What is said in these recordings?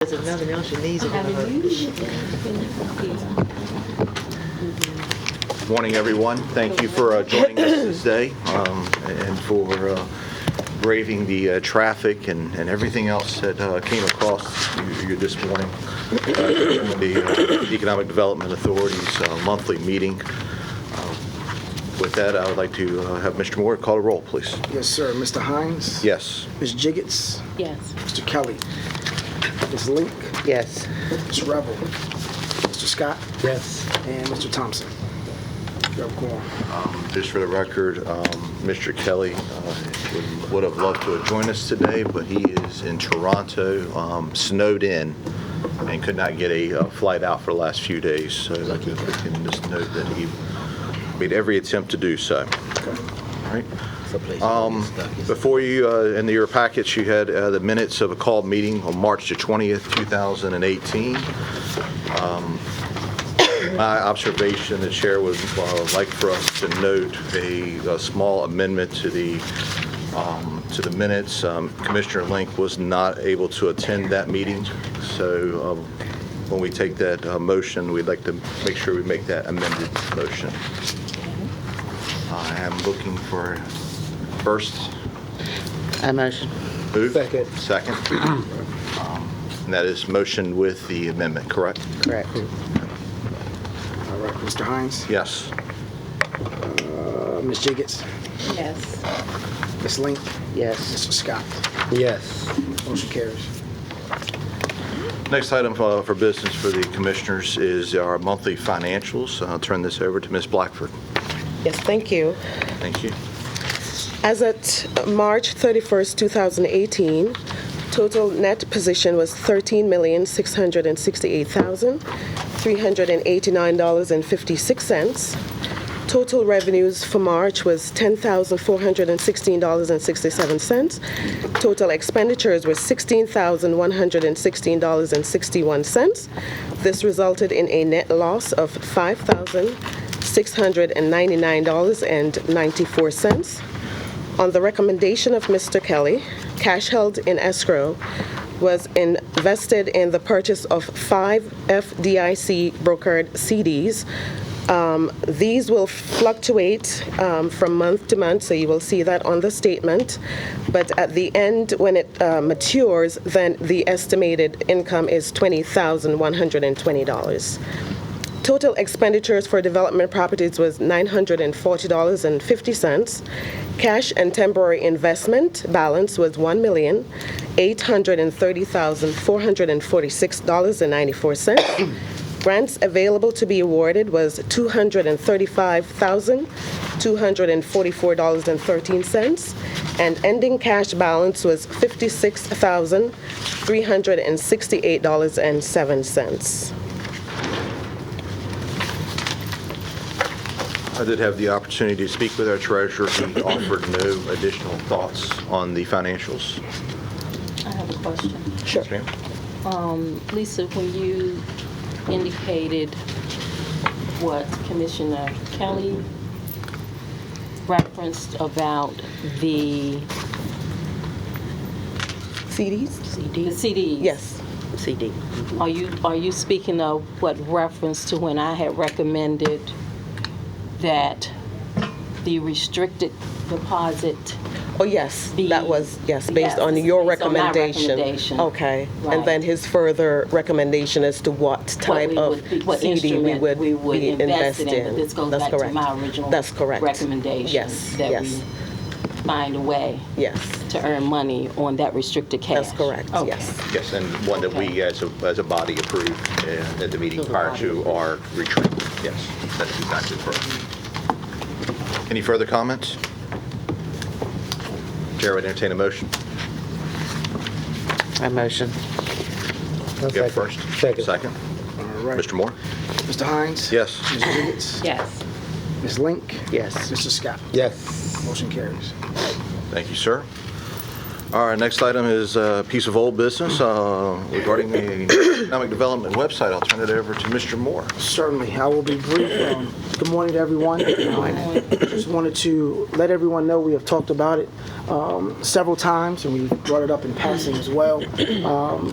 There's nothing else you need. Morning, everyone. Thank you for joining us today and for braving the traffic and everything else that came across you this morning. The Economic Development Authority's monthly meeting. With that, I would like to have Mr. Moore call a roll, please. Yes, sir. Mr. Hines? Yes. Ms. Jiggets? Yes. Mr. Kelly? Ms. Link? Yes. Ms. Revel? Mr. Scott? Yes. And Mr. Thompson? You have a quorum. Just for the record, Mr. Kelly would have loved to have joined us today, but he is in Toronto, snowed in, and could not get a flight out for the last few days. So we can just note that he made every attempt to do so. All right. Before you, in your packets, you had the minutes of a called meeting on March the 20th, 2018. My observation, the chair would like for us to note a small amendment to the minutes. Commissioner Link was not able to attend that meeting, so when we take that motion, we'd like to make sure we make that amended motion. I am looking for first. I motion. Move. Second. Second. And that is motion with the amendment, correct? Correct. All right. Mr. Hines? Yes. Ms. Jiggets? Yes. Ms. Link? Yes. Mr. Scott? Yes. Motion carries. Next item for business for the commissioners is our monthly financials. I'll turn this over to Ms. Blackford. Yes, thank you. Thank you. As at March 31st, 2018, total net position was $13,668,389.56. Total revenues for March was $10,416.67. Total expenditures were $16,116.61. This resulted in a net loss of $5,699.94. On the recommendation of Mr. Kelly, cash held in escrow was invested in the purchase of 5 FDIC brokered CDs. These will fluctuate from month to month, so you will see that on the statement. But at the end, when it matures, then the estimated income is $20,120. Total expenditures for development properties was $940.50. Cash and temporary investment balance was $1,830,446.94. Grants available to be awarded was $235,244.13, and ending cash balance was $56,368.07. I did have the opportunity to speak with our treasurer. He offered no additional thoughts on the financials. I have a question. Sure. Yes, ma'am. Lisa, when you indicated what Commissioner Kelly referenced about the CDs? the CDs. Yes, CD. Are you speaking of what reference to when I had recommended that the restricted deposit? Oh, yes, that was, yes, based Yes, on your based on my recommendation. recommendation. Okay, Right. and then his further recommendation as to what type of what CD we instrument would we would be invest invested in. in. But this goes That's back correct. to my original That's correct. recommendation. Yes, That yes. we find a way Yes, to earn money on that restricted cash. that's correct, Okay. yes. Yes, and one that we as a body approved at the meeting prior to our retreat. Yes, that's exactly correct. Any further comments? Chair would entertain a motion. I motion. You have first? Second. All right. Mr. Moore? Mr. Hines? Yes. Ms. Jiggets? Yes. Ms. Link? Yes. Mr. Scott? Yes. Motion carries. Thank you, sir. Our next item is a piece of old business regarding the economic development website. I'll turn it over to Mr. Moore. Certainly, I will be brief. Good morning to everyone. Just wanted to let everyone know we have talked about it several times, and we brought it up in passing as well.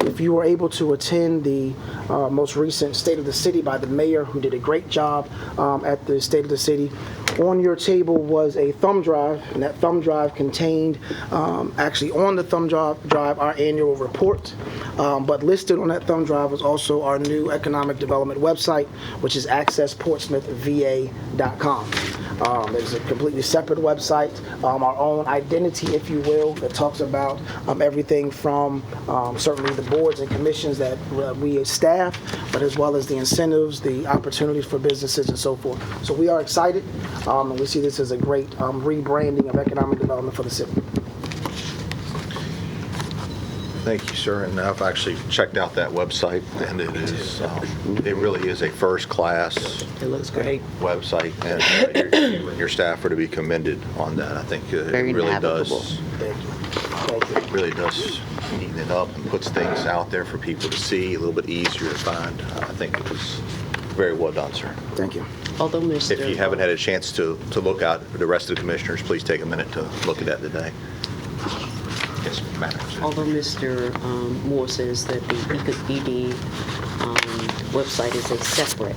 If you were able to attend the most recent State of the City by the mayor, who did a great job at the State of the City, on your table was a thumb drive, and that thumb drive contained, actually on the thumb drive, our annual report. But listed on that thumb drive was also our new economic development website, which is accessportsmouthva.com. It's a completely separate website, our own identity, if you will, that talks about everything from certainly the boards and commissions that we staff, but as well as the incentives, the opportunities for businesses and so forth. So we are excited, and we see this as a great rebranding of economic development for the city. Thank you, sir. And I've actually checked out that website, and it is, it really is a first-class It looks great. website, and you and your staff are to be commended on that. I think it Very really navigable. does. Thank you. Thank you. It really does neaten it up and puts things out there for people to see, a little bit easier to find. I think it was very well done, sir. Thank you. Although Mr. If you haven't had a chance to look at the rest of the commissioners, please take a minute to look at that today. Yes, Madam. Although Mr. Moore says that the ED website is a separate,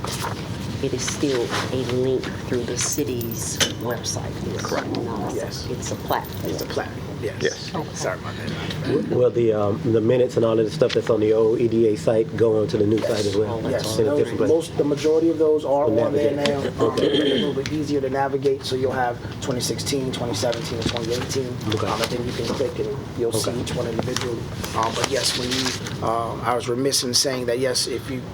it is still a link through the city's website. Correct. Yes. It's a platform. It's a platform. Yes. Yes. Sorry about that. Will the minutes and all of the stuff that's on the old EDA site go onto the new site as well? Yes, In a different place? the majority of those are To on there navigate. now. Make it a little bit easier to navigate, so you'll have 2016, 2017, and 2018. Okay. And then you can click and you'll see each one individually. But yes, when you, I was remiss in saying that yes,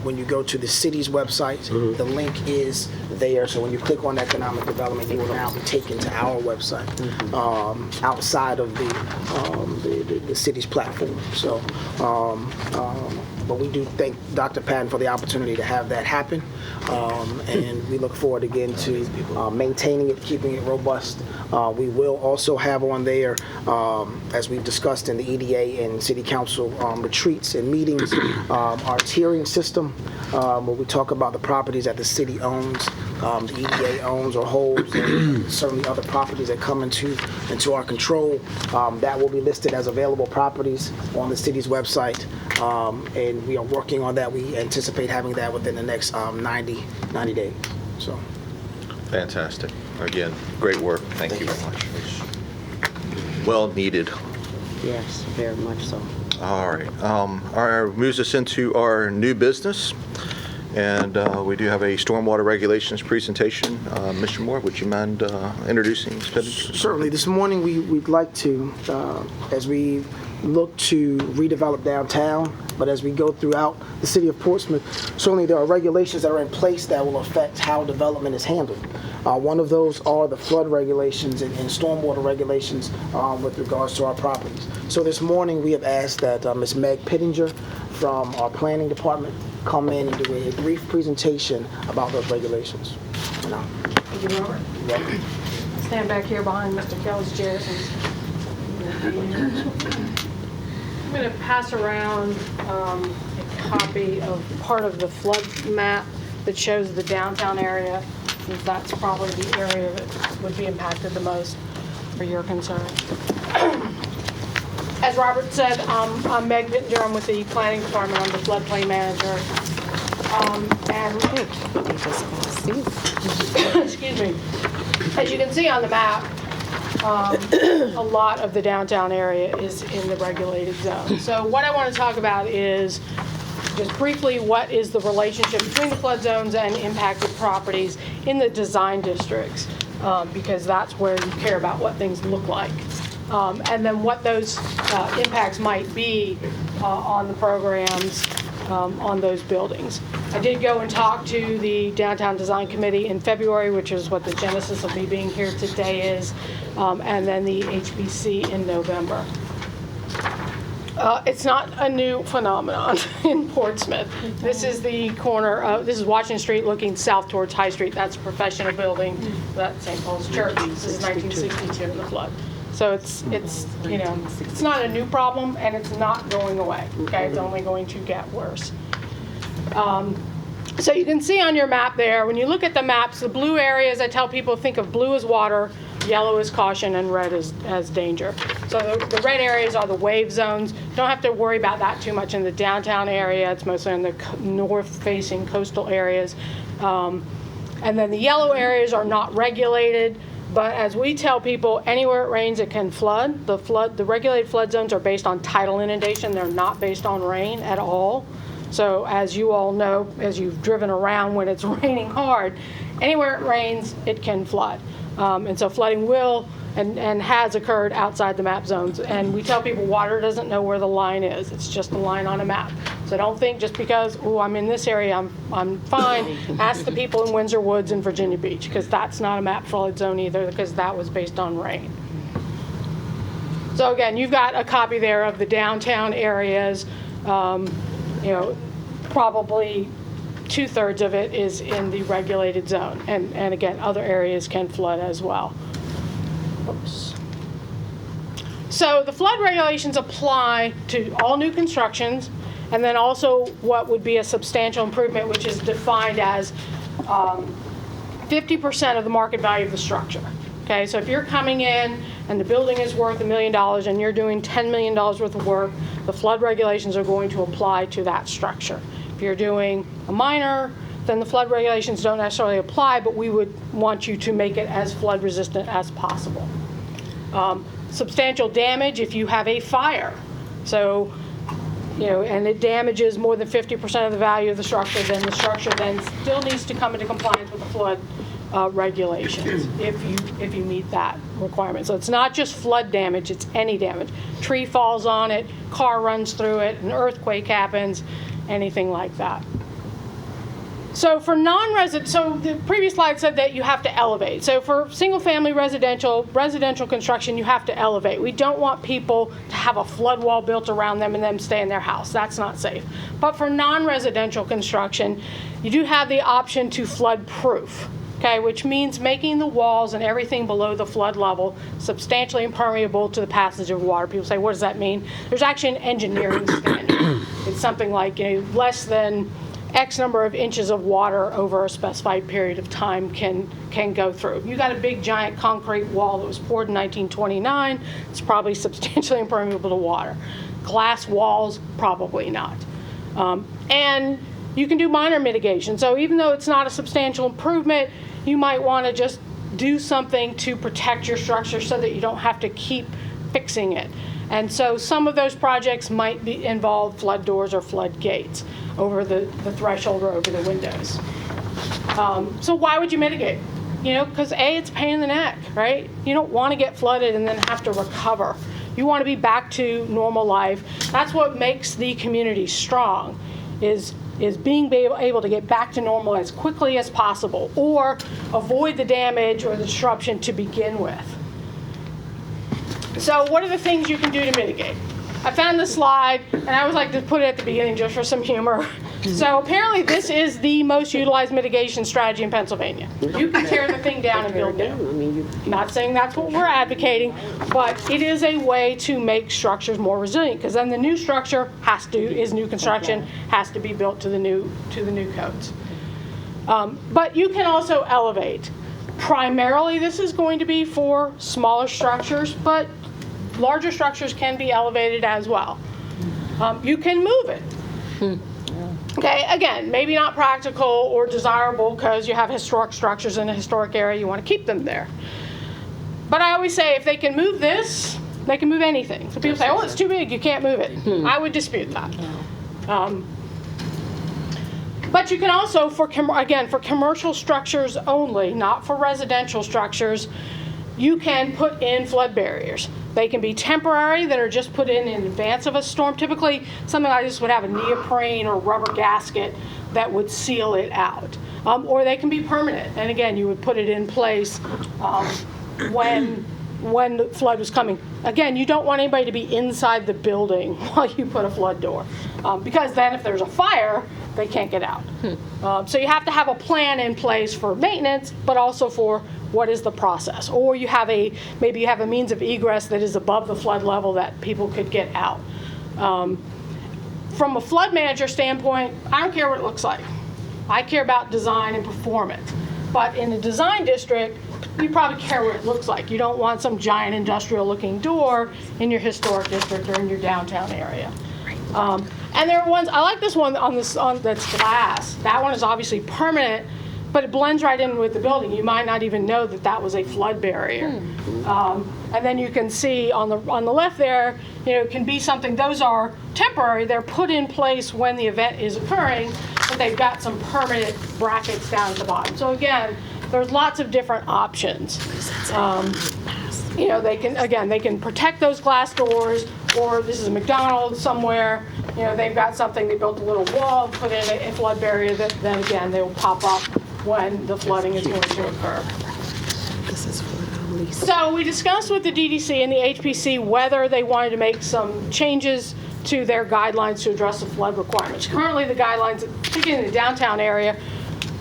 when you go to the city's website, the link is there. So when you click on economic development, you will now be taken to our website outside of the city's platform. So, but we do thank Dr. Patton for the opportunity to have that happen, and we look forward again to maintaining it, keeping it robust. We will also have on there, as we've discussed in the EDA and City Council retreats and meetings, our tiering system, where we talk about the properties that the city owns, the EDA owns or holds, and certainly other properties that come into our control. That will be listed as available properties on the city's website, and we are working on that. We anticipate having that within the next 90 days. So, Fantastic. Again, great work. Thank you very much. Well needed. Yes, very much so. All right. Moves us into our new business. And we do have a stormwater regulations presentation. Mr. Moore, would you mind introducing Ms. Pittinger? certainly, this morning we'd like to, as we look to redevelop downtown, but as we go throughout the city of Portsmouth, certainly there are regulations that are in place that will affect how development is handled. One of those are the flood regulations and stormwater regulations with regards to our properties. So this morning we have asked that Ms. Meg Pittinger from our planning department come in and do a brief presentation about those regulations. Thank you, Robert. Stand back here behind Mr. Kelly's chair. I'm going to pass around a copy of part of the flood map that shows the downtown area, since that's probably the area that would be impacted the most for your concern. As Robert said, I'm Meg Pittinger. I'm with the planning department. I'm the floodplain manager. Excuse me. As you can see on the map, a lot of the downtown area is in the regulated zone. So what I want to talk about is just briefly what is the relationship between the flood zones and impacted properties in the design districts, because that's where you care about what things look like. And then what those impacts might be on the programs on those buildings. I did go and talk to the Downtown Design Committee in February, which is what the genesis of me being here today is, and then the HBC in November. It's not a new phenomenon in Portsmouth. This is the corner of, this is Washington Street looking south towards High Street. That's a professional building. That's St. Paul's Church. This is 1962 in the flood. So it's it's not a new problem, and it's not going away. Okay, it's only going to get worse. So you can see on your map there, when you look at the maps, the blue areas, I tell people think of blue as water, yellow is caution, and red as danger. So the red areas are the wave zones. Don't have to worry about that too much in the downtown area. It's mostly in the north-facing coastal areas. And then the yellow areas are not regulated. But as we tell people, anywhere it rains, it can flood. The regulated flood zones are based on tidal inundation. They're not based on rain at all. So as you all know, as you've driven around when it's raining hard, anywhere it rains, it can flood. And so flooding will and has occurred outside the map zones. And we tell people water doesn't know where the line is. It's just a line on a map. So don't think just because, oh, I'm in this area, I'm fine. Ask the people in Windsor Woods and Virginia Beach, because that's not a map flood zone either, because that was based on rain. So again, you've got a copy there of the downtown areas. Probably 2/3 of it is in the regulated zone. And again, other areas can flood as well. Oops. So the flood regulations apply to all new constructions, and then also what would be a substantial improvement, which is defined as 50% of the market value of the structure. Okay, so if you're coming in and the building is worth $1 million and you're doing $10 million worth of work, the flood regulations are going to apply to that structure. If you're doing a minor, then the flood regulations don't necessarily apply, but we would want you to make it as flood resistant as possible. Substantial damage if you have a fire. So, and it damages more than 50% of the value of the structure, then the structure then still needs to come into compliance with the flood regulations if you meet that requirement. So it's not just flood damage, it's any damage. Tree falls on it, car runs through it, an earthquake happens, anything like that. So for non-resident, so the previous slide said that you have to elevate. So for single-family residential construction, you have to elevate. We don't want people to have a flood wall built around them and then stay in their house. That's not safe. But for non-residential construction, you do have the option to flood-proof. Okay, which means making the walls and everything below the flood level substantially impermeable to the passage of water. People say, what does that mean? There's actually an engineering standard. It's something like less than X number of inches of water over a specified period of time can go through. You got a big giant concrete wall that was poured in 1929, it's probably substantially impermeable to water. Glass walls, probably not. And you can do minor mitigation. So even though it's not a substantial improvement, you might want to just do something to protect your structure so that you don't have to keep fixing it. And so some of those projects might involve flood doors or flood gates over the threshold or over the windows. So why would you mitigate? Because A, it's a pain in the neck, right? You don't want to get flooded and then have to recover. You want to be back to normal life. That's what makes the community strong, is being able to get back to normal as quickly as possible or avoid the damage or the disruption to begin with. So what are the things you can do to mitigate? I found this slide, and I always like to put it at the beginning just for some humor. So apparently this is the most utilized mitigation strategy in Pennsylvania. You can tear the thing down and build new. Not saying that's what we're advocating, but it is a way to make structures more resilient, because then the new structure is new construction, has to be built to the new codes. But you can also elevate. Primarily this is going to be for smaller structures, but larger structures can be elevated as well. You can move it. Okay, again, maybe not practical or desirable because you have historic structures in a historic area, you want to keep them there. But I always say if they can move this, they can move anything. So people say, oh, it's too big, you can't move it. I would dispute that. But you can also, for commercial structures only, not for residential structures, you can put in flood barriers. They can be temporary, that are just put in advance of a storm. Typically, something like this would have a neoprene or rubber gasket that would seal it out. Or they can be permanent. And again, you would put it in place when the flood was coming. Again, you don't want anybody to be inside the building while you put a flood door. Because then if there's a fire, they can't get out. So you have to have a plan in place for maintenance, but also for what is the process? Or maybe you have a means of egress that is above the flood level that people could get out. From a flood manager standpoint, I don't care what it looks like. I care about design and performance. But in a design district, you probably care what it looks like. You don't want some giant industrial looking door in your historic district or in your downtown area. And there are ones, I like this one that's glass. That one is obviously permanent, but it blends right in with the building. You might not even know that that was a flood barrier. And then you can see on the left there, it can be something, those are temporary. They're put in place when the event is occurring, but they've got some permanent brackets down at the bottom. So again, there's lots of different options. They can protect those glass doors, or this is a McDonald's somewhere, they've got something, they built a little wall, put in a flood barrier that then again, they will pop up when the flooding is going to occur. So we discussed with the DDC and the HPC whether they wanted to make some changes to their guidelines to address the flood requirements. Currently, the guidelines, particularly in the downtown area,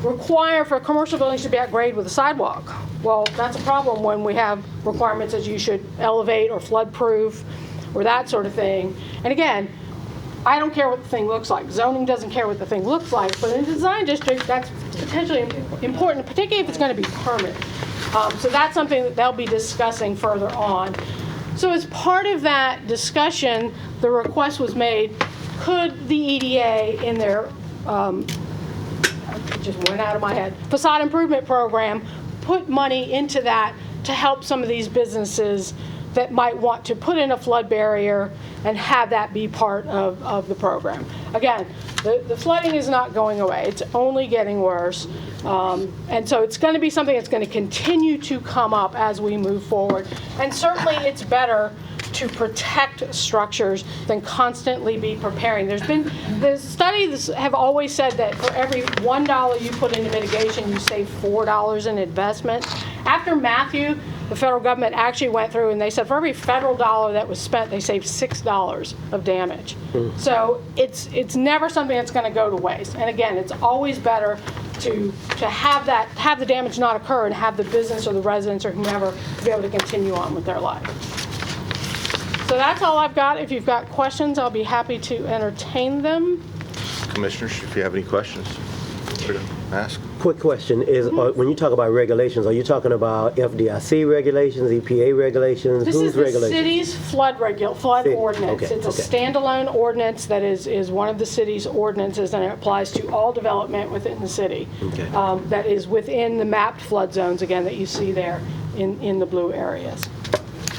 require for commercial buildings to be at grade with a sidewalk. Well, that's a problem when we have requirements as you should elevate or flood proof or that sort of thing. And again, I don't care what the thing looks like. Zoning doesn't care what the thing looks like, but in a design district, that's potentially important, particularly if it's going to be permanent. So that's something that they'll be discussing further on. So as part of that discussion, the request was made, could the EDA in their, it just went out of my head, facade improvement program, put money into that to help some of these businesses that might want to put in a flood barrier and have that be part of the program. Again, the flooding is not going away. It's only getting worse. And so it's going to be something that's going to continue to come up as we move forward. And certainly it's better to protect structures than constantly be preparing. The studies have always said that for every $1 you put into mitigation, you save $4 in investment. After Matthew, the federal government actually went through and they said for every federal dollar that was spent, they saved $6 of damage. So it's never something that's going to go to waste. And again, it's always better to have the damage not occur and have the business or the residents or whomever be able to continue on with their life. So that's all I've got. If you've got questions, I'll be happy to entertain them. Commissioners, if you have any questions, feel free to ask. Quick question is, when you talk about regulations, are you talking about FDIC regulations, EPA regulations? This Whose is the regulations? city's flood ordinance. Okay, It's a okay. standalone ordinance that is one of the city's ordinances, and it applies to all development within the city. Okay. That is within the mapped flood zones, again, that you see there in the blue areas.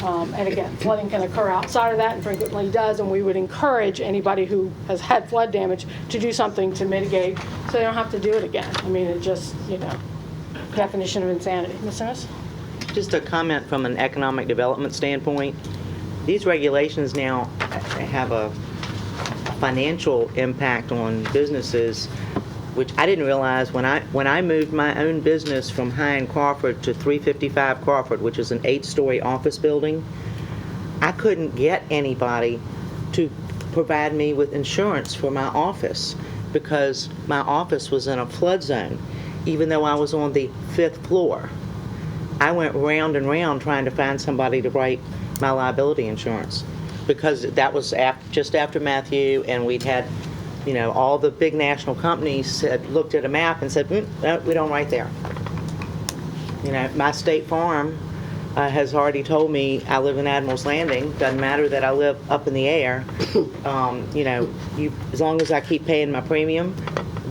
And again, flooding can occur outside of that and frequently does, and we would encourage anybody who has had flood damage to do something to mitigate so they don't have to do it again. I mean, it just, definition of insanity. Ms. Ennis? Just a comment from an economic development standpoint. These regulations now have a financial impact on businesses, which I didn't realize when I moved my own business from High and Crawford to 355 Crawford, which is an 8-story office building. I couldn't get anybody to provide me with insurance for my office because my office was in a flood zone, even though I was on the 5th floor. I went round and round trying to find somebody to write my liability insurance because that was just after Matthew, and we'd had all the big national companies looked at a map and said, no, we don't write there. My State Farm has already told me I live in Admiral's Landing. Doesn't matter that I live up in the air. As long as I keep paying my premium,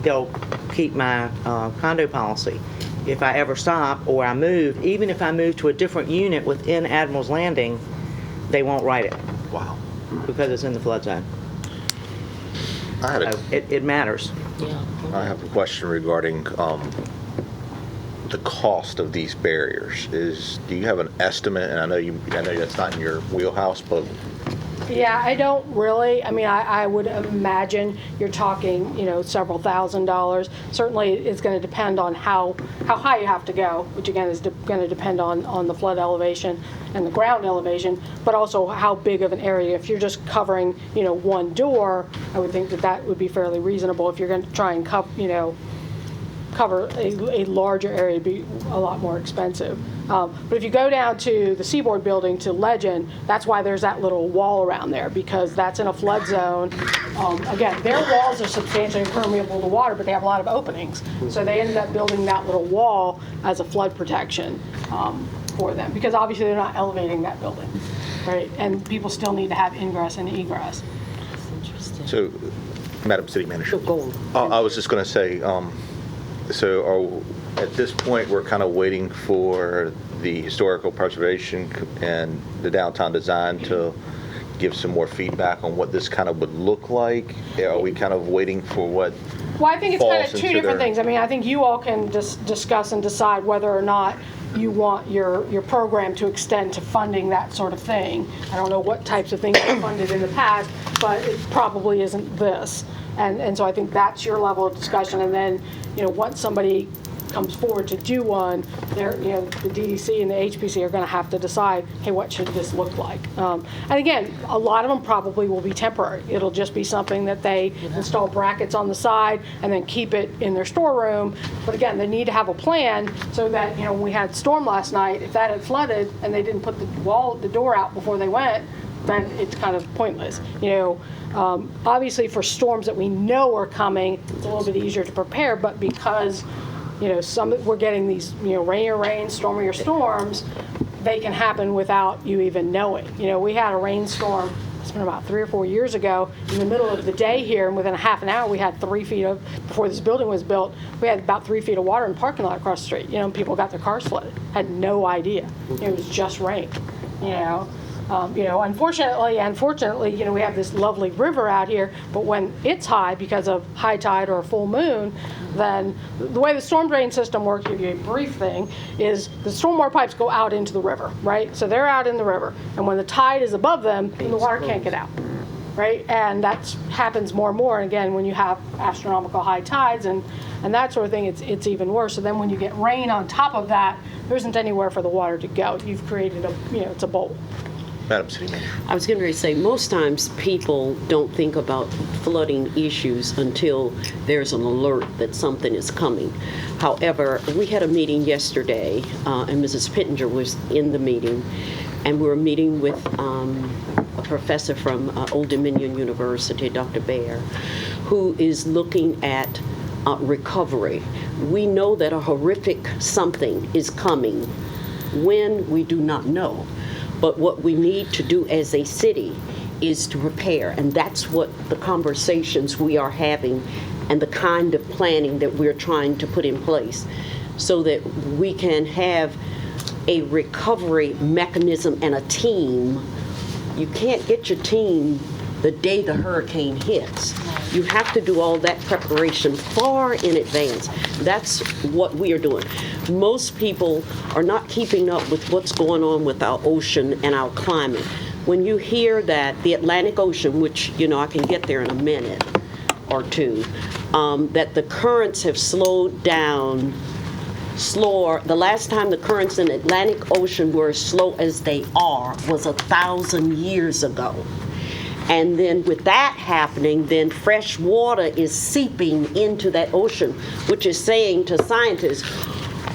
they'll keep my condo policy. If I ever stop or I move, even if I move to a different unit within Admiral's Landing, they won't write it. Wow. Because it's in the flood zone. So it matters. I have a question regarding the cost of these barriers. Do you have an estimate? And I know that's not in your wheelhouse, but Yeah, I don't really. I mean, I would imagine you're talking, several $1,000s. Certainly, it's going to depend on how high you have to go, which again is going to depend on the flood elevation and the ground elevation, but also how big of an area. If you're just covering, cover a larger area, it'd be a lot more expensive. But if you go down to the Seaboard building to Legend, that's why there's that little wall around there, because that's in a flood zone. Again, their walls are substantially impermeable to water, but they have a lot of openings. So they ended up building that little wall as a flood protection for them, because obviously they're not elevating that building, right? And people still need to have ingress and egress. So, Madam City Manager. Go on. I was just going to say, at this point, we're kind of waiting for the historical preservation and the downtown design to give some more feedback on what this kind of would look like? Are we kind of waiting for what? Well, I think it's kind of falls two into different their- things. I mean, I think you all can just discuss and decide whether or not you want your program to extend to funding that sort of thing. I don't know what types of things were funded in the past, but it probably isn't this. And so I think that's your level of discussion. And then, once somebody comes forward to do one, the DDC and the HPC are going to have to decide, hey, what should this look like? And again, a lot of them probably will be temporary. It'll just be something that they install brackets on the side and then keep it in their storeroom. But again, they need to have a plan so that, when we had storm last night, if that had flooded and they didn't put the door out before they went, then it's kind of pointless. Obviously for storms that we know are coming, it's a little bit easier to prepare, but because we're getting these, rainier rains, stormier storms, they can happen without you even knowing. We had a rainstorm, it's been about 3 or 4 years ago, in the middle of the day here, and within a half an hour, we had 3 feet of, before this building was built, we had about 3 feet of water in the parking lot across the street. People got their cars flooded, had no idea. It was just rain, Unfortunately, we have this lovely river out here, but when it's high because of high tide or a full moon, then the way the storm drain system works, to give you a brief thing, is the stormwater pipes go out into the river, right? So they're out in the river, and when the tide is above them, the water can't get out, right? And that happens more and more. And again, when you have astronomical high tides and that sort of thing, it's even worse. So then when you get rain on top of that, there isn't anywhere for the water to go. You've created it's a bowl. Madam City Manager. I was going to say, most times people don't think about flooding issues until there's an alert that something is coming. However, we had a meeting yesterday, and Mrs. Pittenger was in the meeting, and we were meeting with a professor from Old Dominion University, Dr. Baer, who is looking at recovery. We know that a horrific something is coming. When, we do not know. But what we need to do as a city is to prepare, and that's what the conversations we are having and the kind of planning that we're trying to put in place so that we can have a recovery mechanism and a team. You can't get your team the day the hurricane hits. You have to do all that preparation far in advance. That's what we are doing. Most people are not keeping up with what's going on with our ocean and our climate. When you hear that the Atlantic Ocean, which, I can get there in a minute or two, that the currents have slowed down slower. The last time the currents in the Atlantic Ocean were as slow as they are was 1,000 years ago. And then with that happening, then fresh water is seeping into that ocean, which is saying to scientists,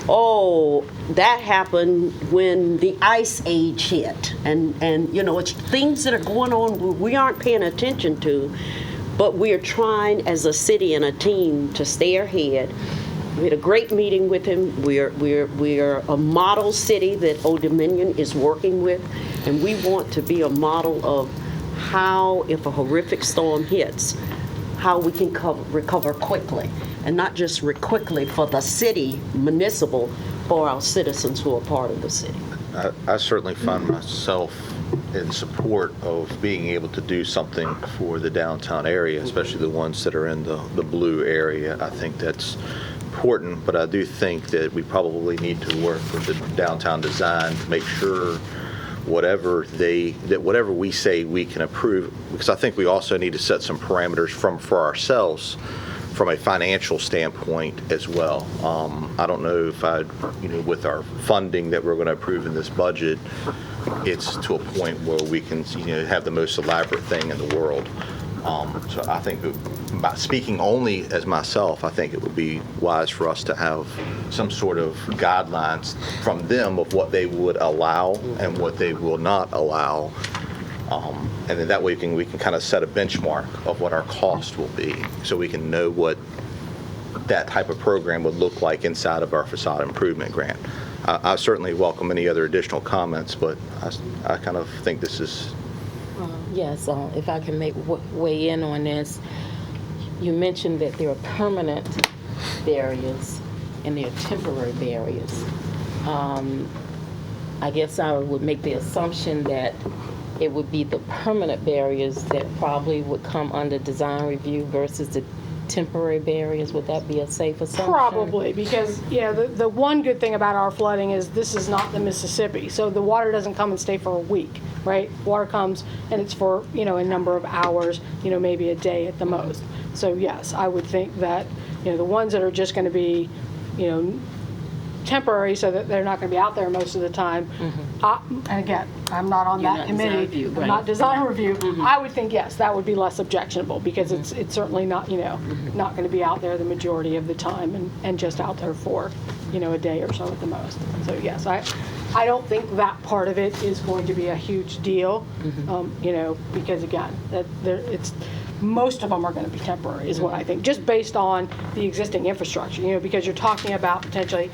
oh, that happened when the ice age hit. And it's things that are going on we aren't paying attention to, but we are trying as a city and a team to stay ahead. We had a great meeting with him. We are a model city that Old Dominion is working with, and we want to be a model of how, if a horrific storm hits, how we can recover quickly, and not just quickly for the city, municipal, for our citizens who are part of the city. I certainly find myself in support of being able to do something for the downtown area, especially the ones that are in the blue area. I think that's important, but I do think that we probably need to work with the downtown design to make sure whatever we say we can approve, because I think we also need to set some parameters for ourselves from a financial standpoint as well. I don't know if with our funding that we're going to approve in this budget, it's to a point where we can have the most elaborate thing in the world. So I think, by speaking only as myself, I think it would be wise for us to have some sort of guidelines from them of what they would allow and what they will not allow. And then that way we can kind of set a benchmark of what our cost will be, so we can know what that type of program would look like inside of our facade improvement grant. I certainly welcome any other additional comments, but I kind of think this is. Yes, if I can weigh in on this. You mentioned that there are permanent barriers and there are temporary barriers. I guess I would make the assumption that it would be the permanent barriers that probably would come under design review versus the temporary barriers. Would that be a safe assumption? Probably, because, the one good thing about our flooding is this is not the Mississippi, so the water doesn't come and stay for a week, right? Water comes and it's for, a number of hours, maybe a day at the most. So yes, I would think that, the ones that are just going to be, temporary, so that they're not going to be out there most of the time. And again, I'm not on You're that not committee. design review, I'm right. not design review. I would think, yes, that would be less objectionable, because it's certainly not, not going to be out there the majority of the time, and just out there for, a day or so at the most. So yes, I don't think that part of it is going to be a huge deal, because again, most of them are going to be temporary, is what I think, just based on the existing infrastructure, because you're talking about potentially,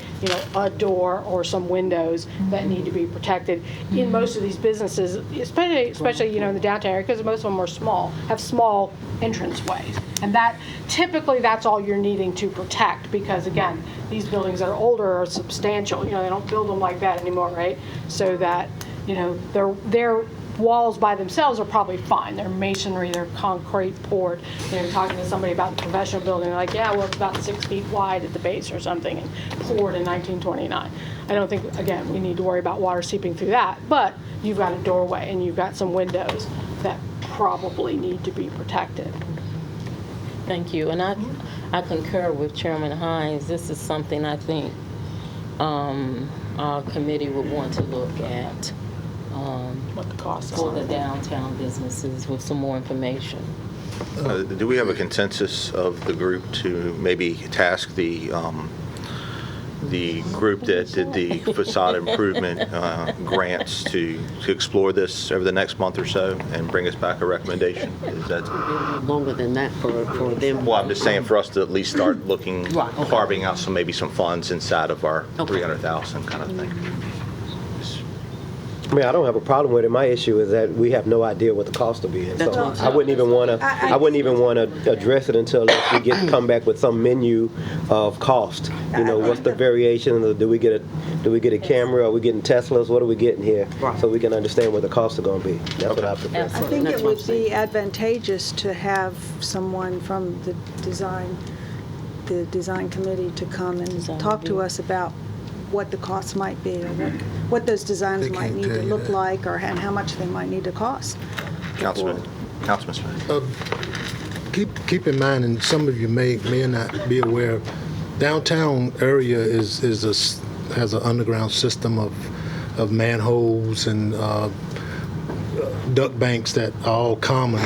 a door or some windows that need to be protected. In most of these businesses, especially in the downtown area, because most of them are small, have small entrance ways. And typically that's all you're needing to protect, because again, these buildings that are older are substantial, they don't build them like that anymore, right? So that, they're walls by themselves are probably fine. They're masonry, they're concrete poured. Talking to somebody about the professional building, they're like, yeah, well, it's about 6 feet wide at the base or something, and poured in 1929. I don't think, again, we need to worry about water seeping through that, but you've got a doorway and you've got some windows that probably need to be protected. Thank you. And I concur with Chairman Hines. This is something I think our committee would want to look at. What the costs For are. the downtown businesses with some more information. Do we have a consensus of the group to maybe task the group that did the facade improvement grants to explore this over the next month or so and bring us back a recommendation? Is that? Longer than that for them. Well, I'm just saying for us to at least start looking, Right, okay. carving out maybe some funds inside of our Okay. 300,000 kind of thing. I mean, I don't have a problem with it. My issue is that we have no idea what the cost will be. And That's so what I'm I wouldn't even want to. I wouldn't even want to address it until we come back with some menu of cost. What's the variation? Do we get a camera? Are we getting Teslas? What are we getting here? Right. So we can understand what the costs are going to be. That's what I prefer. I think it would be advantageous to have someone from the design committee to come and Design talk to review. us about what the costs might be, or what those designs They might can't need tell to you look that. like, and how much they might need to cost. Councilman Smith. Keep in mind, and some of you may not be aware, downtown area has an underground system of manholes and duct banks that are all common.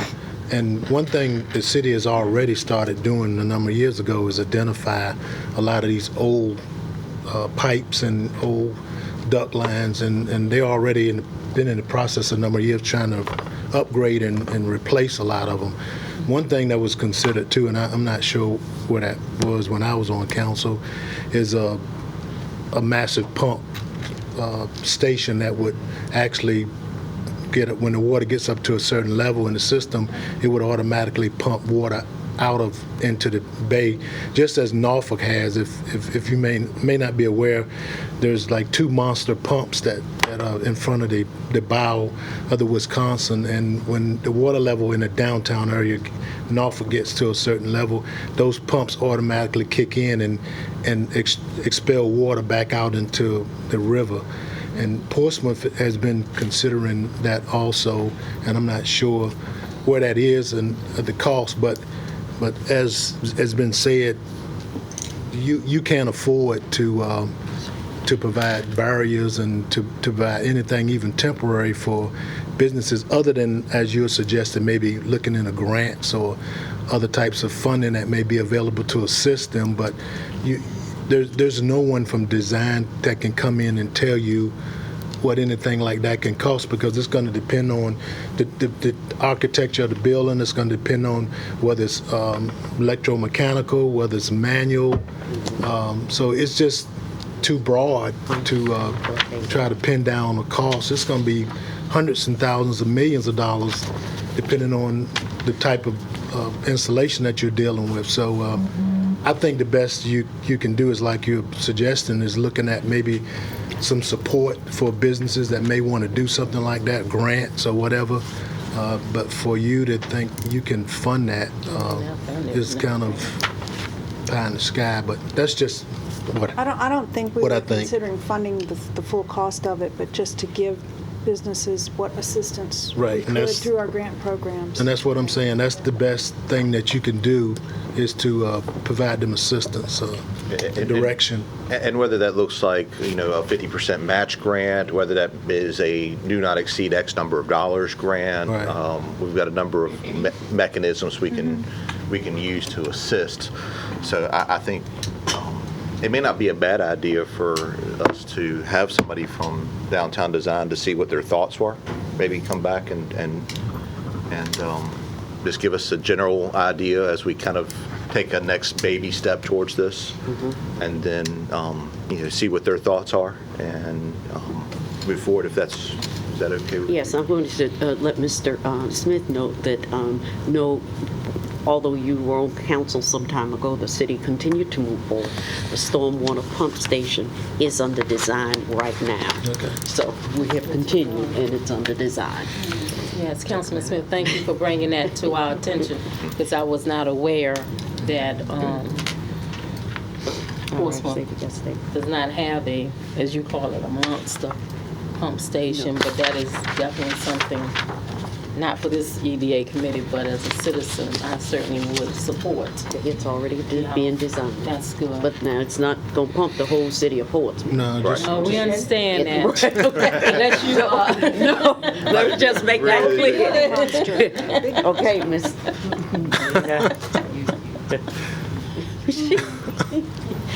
And one thing the city has already started doing a number of years ago is identify a lot of these old pipes and old duct lines, and they're already been in the process a number of years trying to upgrade and replace a lot of them. One thing that was considered too, and I'm not sure where that was when I was on council, is a massive pump station that would actually when the water gets up to a certain level in the system, it would automatically pump water into the bay, just as Norfolk has. If you may not be aware, there's like 2 monster pumps that are in front of the bow of the Wisconsin, and when the water level in the downtown area, Norfolk, gets to a certain level, those pumps automatically kick in and expel water back out into the river. And Portsmouth has been considering that also, and I'm not sure where that is and the cost, but as has been said, you can't afford to provide barriers and to provide anything even temporary for businesses other than, as you suggested, maybe looking into grants or other types of funding that may be available to assist them. But there's no one from design that can come in and tell you what anything like that can cost, because it's going to depend on the architecture of the building. It's going to depend on whether it's electromechanical, whether it's manual. So it's just too broad to try to pin down a cost. It's going to be hundreds and thousands of millions of dollars depending on the type of installation that you're dealing with. So I think the best you can do is, like you're suggesting, is looking at maybe some support for businesses that may want to do something like that, grants or whatever. But for you to think you can fund that is kind of pie in the sky. But that's just what I don't think we what I were think. considering funding the full cost of it, but just to give businesses what assistance Right, we and could that's- through our grant programs. And that's what I'm saying. That's the best thing that you can do, is to provide them assistance, direction. And whether that looks like, a 50% match grant, whether that is a do not exceed X number of dollars grant. Right. We've got a number of mechanisms we can use to assist. So I think it may not be a bad idea for us to have somebody from downtown design to see what their thoughts were. Maybe come back and just give us a general idea as we kind of take a next baby step towards this, and then see what their thoughts are and move forward. Is that okay with you? Yes, I'm going to let Mr. Smith know that although you were on council some time ago, the city continued to move forward. The stormwater pump station is under design right now. Okay. So we have continued, and it's under design. Yes, Councilman Smith, thank you for bringing that to our attention, because I was not aware that Portsmouth does not have a, as you call it, a monster pump station, but that is definitely something, not for this EDA committee, but as a citizen, I certainly would support. It's already being designed. That's good. But now it's not going to pump the whole city of Portsmouth. No, just Oh, we understand that. Unless you No, let's just make that clear. Okay, Miss.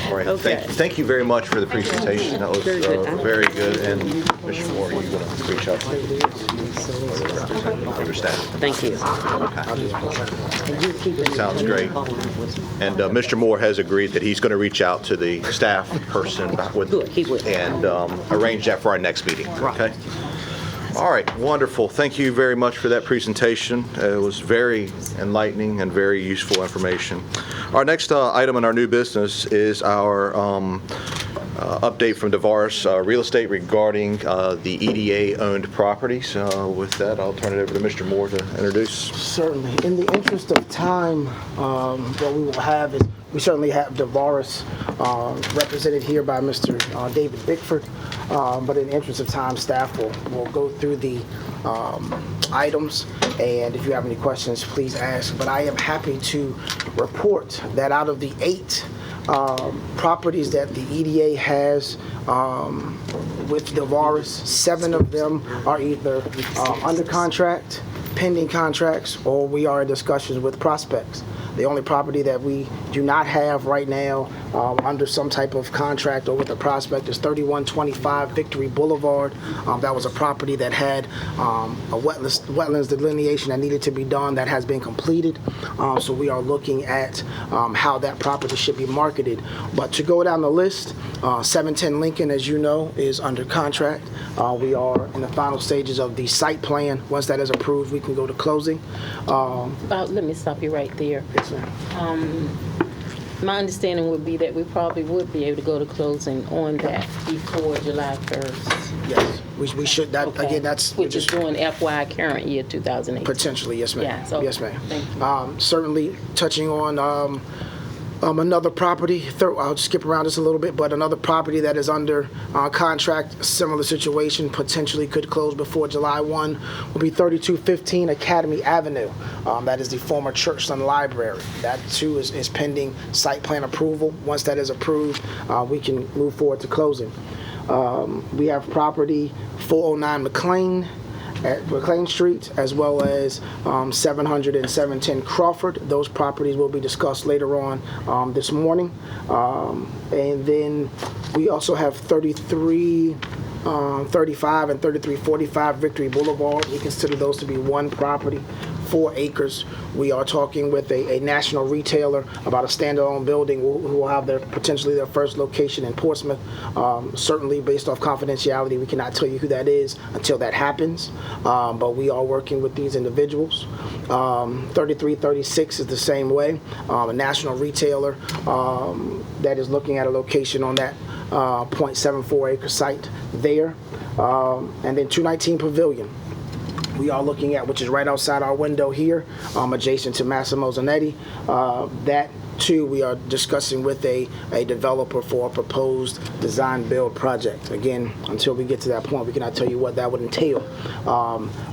All right. Okay. Thank you very much for the presentation. That was Very good. very good. And Mr. Moore, you want to reach out to your staff? Thank you. Sounds great. And Mr. Moore has agreed that he's going to reach out to the staff person Good, he will. and arrange that for our next meeting. Okay? All right, wonderful. Thank you very much for that presentation. It was very enlightening and very useful information. Our next item in our new business is our update from Devaris Real Estate regarding the EDA-owned properties. With that, I'll turn it over to Mr. Moore to introduce. Certainly. In the interest of time, what we will have is, we certainly have Devaris represented here by Mr. David Bickford, but in the interest of time, staff will go through the items, and if you have any questions, please ask. But I am happy to report that out of the 8 properties that the EDA has with Devaris, 7 of them are either under contract, pending contracts, or we are in discussions with prospects. The only property that we do not have right now under some type of contract or with a prospect is 3125 Victory Boulevard. That was a property that had a wetlands delineation that needed to be done that has been completed. So we are looking at how that property should be marketed. But to go down the list, 710 Lincoln, as you know, is under contract. We are in the final stages of the site plan. Once that is approved, we can go to closing. Let me stop you right there. Yes, ma'am. My understanding would be that we probably would be able to go to closing on that before July 1st. Yes, we should. That Okay. again, that's Which is just doing FY current year 2018. potentially. Yes, ma'am. Yeah, so- Yes, ma'am. Thank you. Certainly touching on another property. I'll skip around just a little bit, but another property that is under contract, similar situation, potentially could close before July 1, will be 3215 Academy Avenue. That is the former Churchland Library. That too is pending site plan approval. Once that is approved, we can move forward to closing. We have property 409 McLean. at McLean Street, as well as 700 and 710 Crawford. Those properties will be discussed later on this morning. And then we also have 3335 and 3345 Victory Boulevard. We consider those to be one property, 4 acres. We are talking with a national retailer about a standalone building who will have potentially their first location in Portsmouth. Certainly, based off confidentiality, we cannot tell you who that is until that happens. But we are working with these individuals. 3336 is the same way. A national retailer that is looking at a location on that 0.74 acre site there. And then 219 Pavilion. We are looking at, which is right outside our window here, adjacent to Massimo Zanetti. That too, we are discussing with a developer for a proposed design build project. Again, until we get to that point, we cannot tell you what that would entail.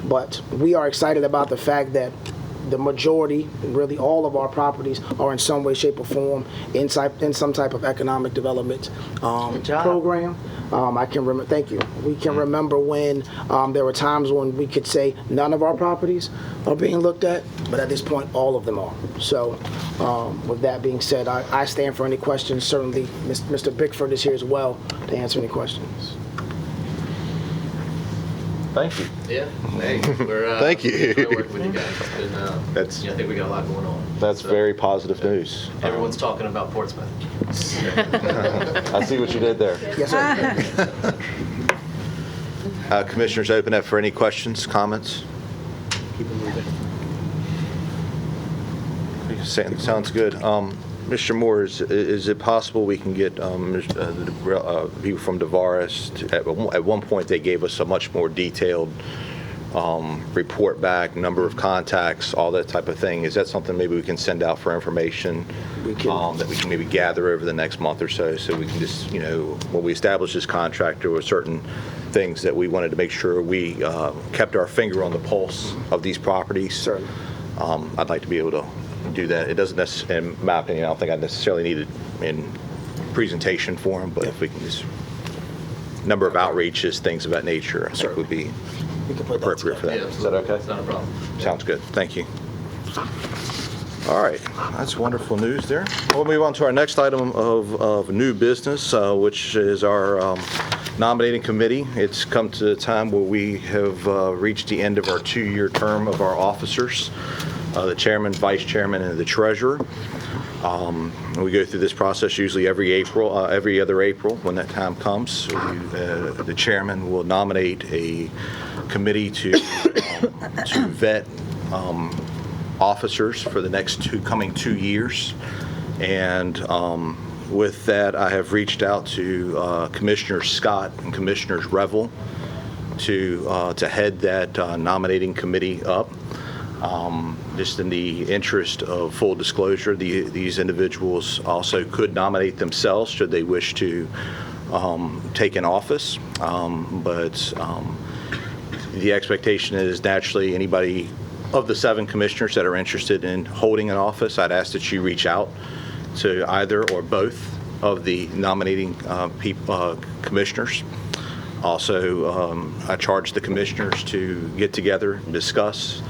But we are excited about the fact that the majority, really all of our properties, are in some way, shape, or form in some type of economic development program. I can remember. Thank you. We can remember when there were times when we could say none of our properties are being looked at, but at this point, all of them are. So, with that being said, I stand for any questions. Certainly, Mr. Bickford is here as well to answer any questions. Thank you. Yeah. Hey, we're Thank you. enjoy working with you guys. It's been, That's- I think we got a lot going on. That's So, very positive news. Everyone's talking about Portsmouth. I see what you did there. Yes, sir. Commissioners, open up for any questions, comments? Sounds good. Mr. Moore, is it possible we can get people from Devaris? At one point, they gave us a much more detailed report back, number of contacts, all that type of thing. Is that something maybe we can send out for information that we can maybe gather over the next month or so we can just, when we establish this contract, there were certain things that we wanted to make sure we kept our finger on the pulse of these properties. Certainly. I'd like to be able to do that. It doesn't necessarily, in my opinion, I don't think I necessarily need it in presentation form, but if we can just, number of outreaches, things of that nature, I think would be We can put that appropriate for that. Yeah, Is that okay? It's not a problem. Sounds good. Thank you. All right, that's wonderful news there. We'll move on to our next item of new business, which is our nominating committee. It's come to the time where we have reached the end of our 2-year term of our officers, the chairman, vice chairman, and the treasurer. We go through this process usually every other April. When that time comes, the chairman will nominate a committee to vet officers for the next coming 2 years. And with that, I have reached out to Commissioner Scott and Commissioners Revel to head that nominating committee up. Just in the interest of full disclosure, these individuals also could nominate themselves should they wish to take an office. But the expectation is naturally anybody of the 7 commissioners that are interested in holding an office, I'd ask that you reach out to either or both of the nominating commissioners. Also, I charge the commissioners to get together and discuss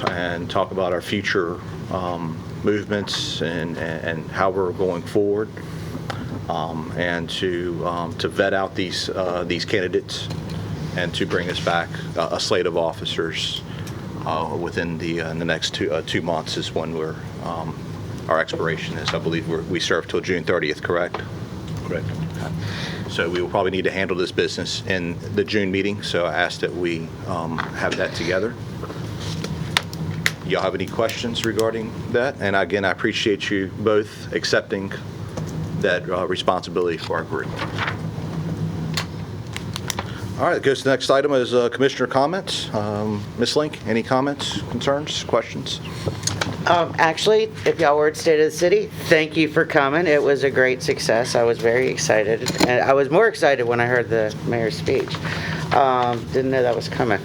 and talk about our future movements and how we're going forward, and to vet out these candidates and to bring us back a slate of officers within the next 2 months is when our expiration is. I believe we serve till June 30th, correct? Correct. Okay. So we will probably need to handle this business in the June meeting, so I ask that we have that together. Y'all have any questions regarding that? And again, I appreciate you both accepting that responsibility for our group. All right, it goes to the next item is commissioner comments. Ms. Link, any comments, concerns, questions? Actually, if y'all were at State of the City, thank you for coming. It was a great success. I was very excited. And I was more excited when I heard the mayor's speech. Didn't know that was coming.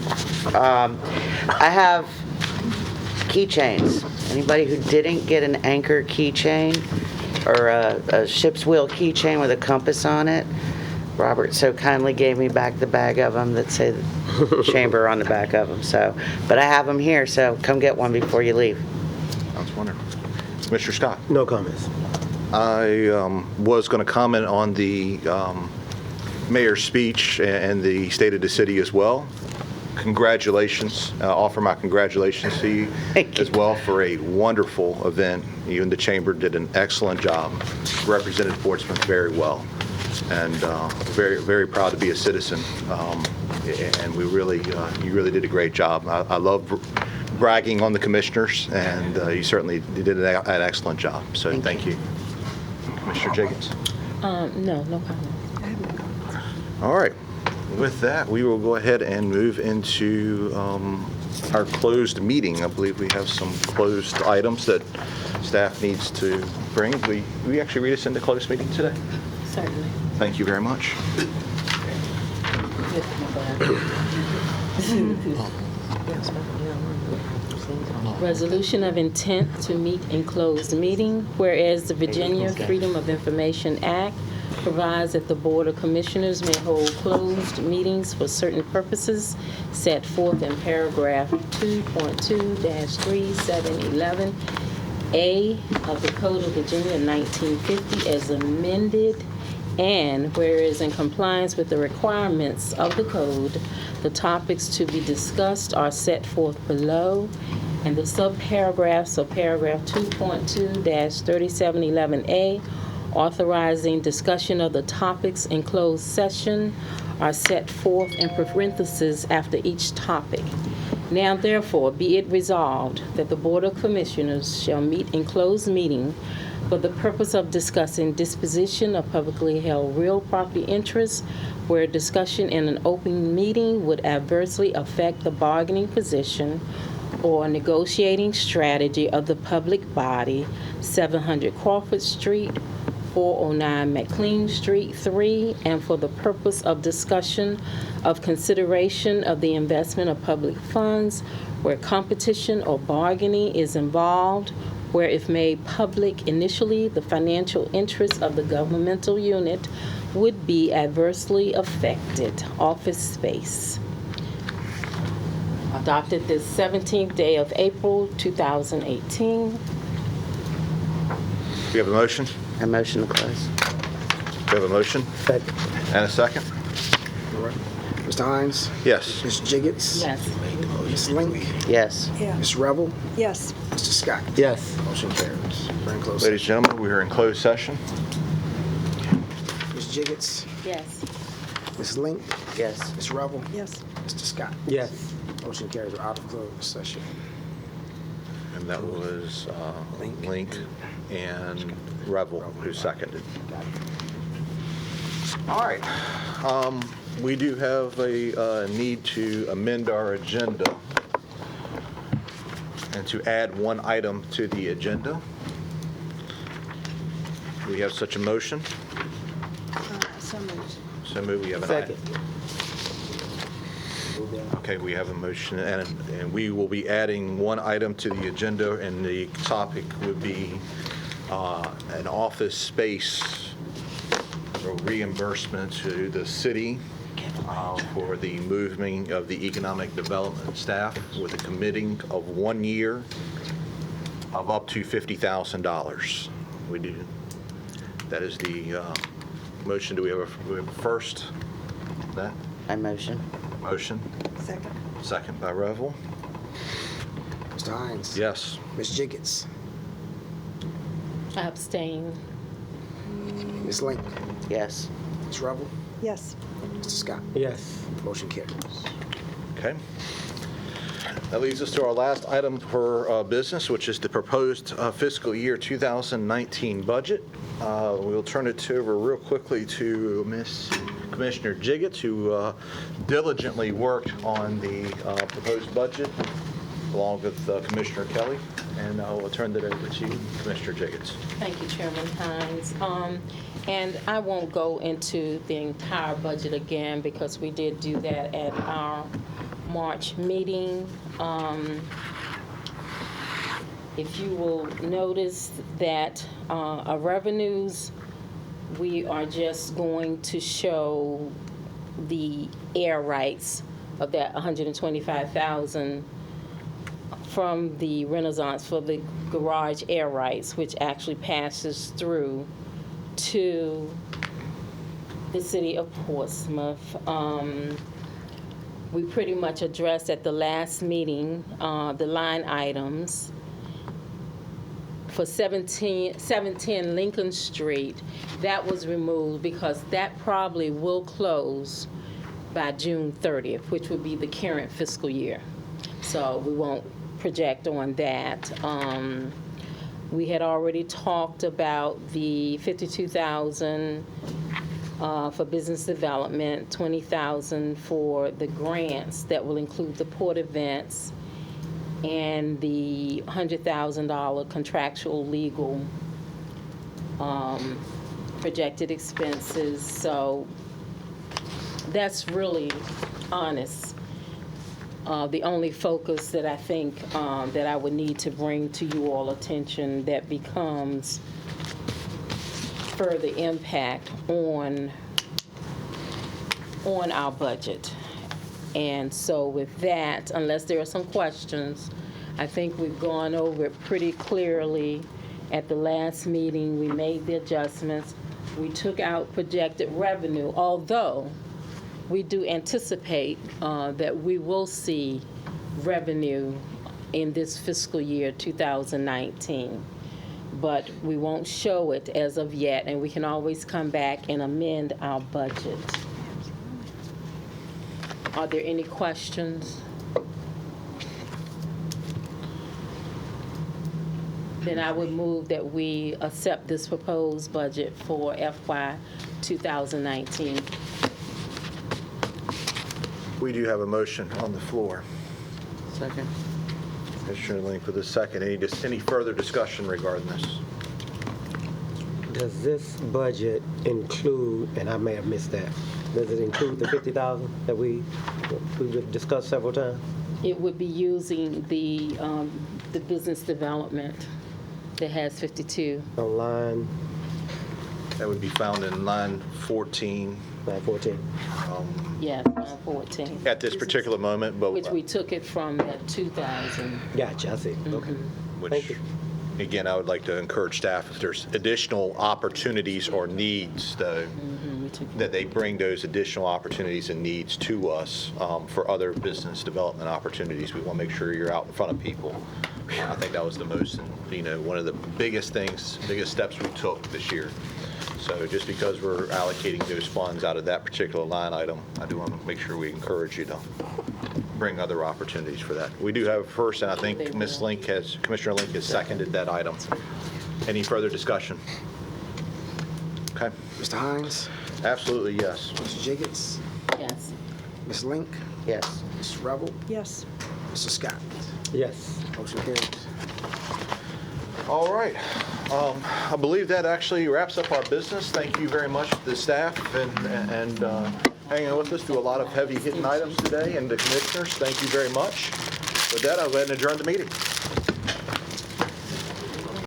I have keychains. Anybody who didn't get an anchor keychain or a ship's wheel keychain with a compass on it, Robert so kindly gave me back the bag of them that say chamber on the back of them. So, but I have them here, so come get one before you leave. Sounds wonderful. Mr. Scott? No comments. I was going to comment on the mayor's speech and the state of the city as well. Congratulations. Offer my congratulations to you Thank you. as well for a wonderful event. You and the chamber did an excellent job, represented Portsmouth very well, and very, very proud to be a citizen. And we really, you really did a great job. I love bragging on the commissioners, and you certainly did an excellent job. So thank you. Commissioner Jenkins? No comment. All right. With that, we will go ahead and move into our closed meeting. I believe we have some closed items that staff needs to bring. Will you actually read us into closed meeting today? Certainly. Thank you very much. Resolution of intent to meet in closed meeting, whereas the Virginia Freedom of Information Act provides that the Board of Commissioners may hold closed meetings for certain purposes set forth in paragraph 2.2-3711A of the Code of Virginia 1950 as amended, and whereas in compliance with the requirements of the code, the topics to be discussed are set forth below, and the subparagraphs of paragraph 2.2-3711A authorizing discussion of the topics in closed session are set forth in parentheses after each topic. Now therefore be it resolved that the Board of Commissioners shall meet in closed meeting for the purpose of discussing disposition of publicly held real property interests where discussion in an open meeting would adversely affect the bargaining position or negotiating strategy of the public body, 700 Crawford Street, 409 McLean Street, 3, and for the purpose of discussion of consideration of the investment of public funds where competition or bargaining is involved, where if made public initially, the financial interests of the governmental unit would be adversely affected. Office space. Adopted this 17th day of April, 2018. We have a motion? A motion to close. We have a motion? Second. And a second? Mr. Hines? Yes. Ms. Jiggets? Yes. Ms. Link? Yes. Yeah. Ms. Revel? Yes. Mr. Scott? Yes. Motion carries. We're in closed Ladies session. and gentlemen, we are in closed session. Ms. Jiggets? Yes. Ms. Link? Yes. Ms. Revel? Yes. Mr. Scott? Yes. Motion carries. We're out of closed session. And that was Link and Revel who seconded. All right. We do have a need to amend our agenda and to add one item to the agenda. We have such a motion. So moved. So move, we have an Second. item. Okay, we have a motion, and we will be adding one item to the agenda, and the topic would be an office space or reimbursement to the city for the moving of the economic development staff with a committing of 1 year of up to $50,000. We do. That is the motion. Do we have a first? That I motion. motion? Second. Second by Revel. Mr. Hines? Yes. Ms. Jiggets? I abstain. Ms. Link? Yes. Ms. Revel? Yes. Mr. Scott? Yes. Motion carries. Okay. That leads us to our last item for business, which is the proposed fiscal year 2019 budget. We'll turn it over real quickly to Ms. Commissioner Jiggets, who diligently worked on the proposed budget along with Commissioner Kelly. And I'll turn it over to you, Commissioner Jiggets. Thank you, Chairman Hines. And I won't go into the entire budget again because we did do that at our March meeting. If you will notice that our revenues, we are just going to show the air rights of that 125,000 from the Renaissance for the garage air rights, which actually passes through to the city of Portsmouth. We pretty much addressed at the last meeting the line items. For 710 Lincoln Street, that was removed because that probably will close by June 30th, which would be the current fiscal year. So we won't project on that. We had already talked about the 52,000 for business development, 20,000 for the grants that will include the port events, and the $100,000 contractual legal projected expenses. So that's really honest. The only focus that I think that I would need to bring to you all attention that becomes further impact on our budget. And so with that, unless there are some questions, I think we've gone over it pretty clearly. At the last meeting, we made the adjustments. We took out projected revenue, although we do anticipate that we will see revenue in this fiscal year 2019. But we won't show it as of yet, and we can always come back and amend our budget. Are there any questions? Then I would move that we accept this proposed budget for FY 2019. We do have a motion on the floor. Second. Commissioner Link with a second. Any further discussion regarding this? Does this budget include, and I may have missed that, does it include the 50,000 that we've discussed several times? It would be using the business development that has 52. On line That would be found in line 14 914? Yes, 14. at this particular moment, but Which we took it from that 2,000. Gotcha, I see. Okay. Thank which, you. again, I would like to encourage staff, if there's additional opportunities or needs, though, that they bring those additional opportunities and needs to us for other business development opportunities. We want to make sure you're out in front of people. I think that was the most, one of the biggest steps we took this year. So just because we're allocating those funds out of that particular line item, I do want to make sure we encourage you to bring other opportunities for that. We do have first, and I think Commissioner Link has seconded that item. Any further discussion? Okay. Mr. Hines, Absolutely, yes. Mr. Jiggets, Yes. Ms. Link, Yes. Ms. Rebel, Yes. Mr. Scott. Yes. Motion carries. All right. I believe that actually wraps up our business. Thank you very much to the staff and hanging with us through a lot of heavy hitting items today, and the commissioners, thank you very much. With that, I'll go ahead and adjourn the meeting.